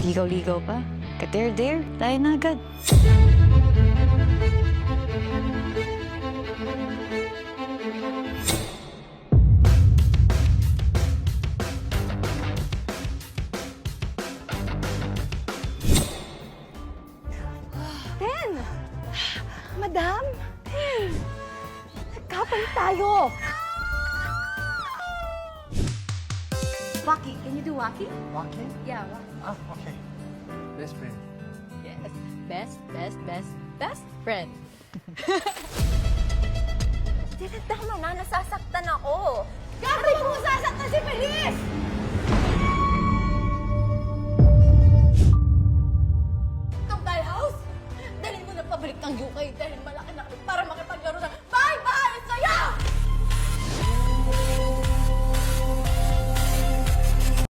Ligaw-ligaw pa. Ka-dare-dare, tayo na agad. Ten! Madam! Ten! Nagkapalit tayo! Waki, can you do Waki? Walking? Yeah, Waki. Ah, okay. Best friend. Yes. Best friend. Tila, tama na. Nasasaktan ako. Gagawin mo sasaktan si Feliz!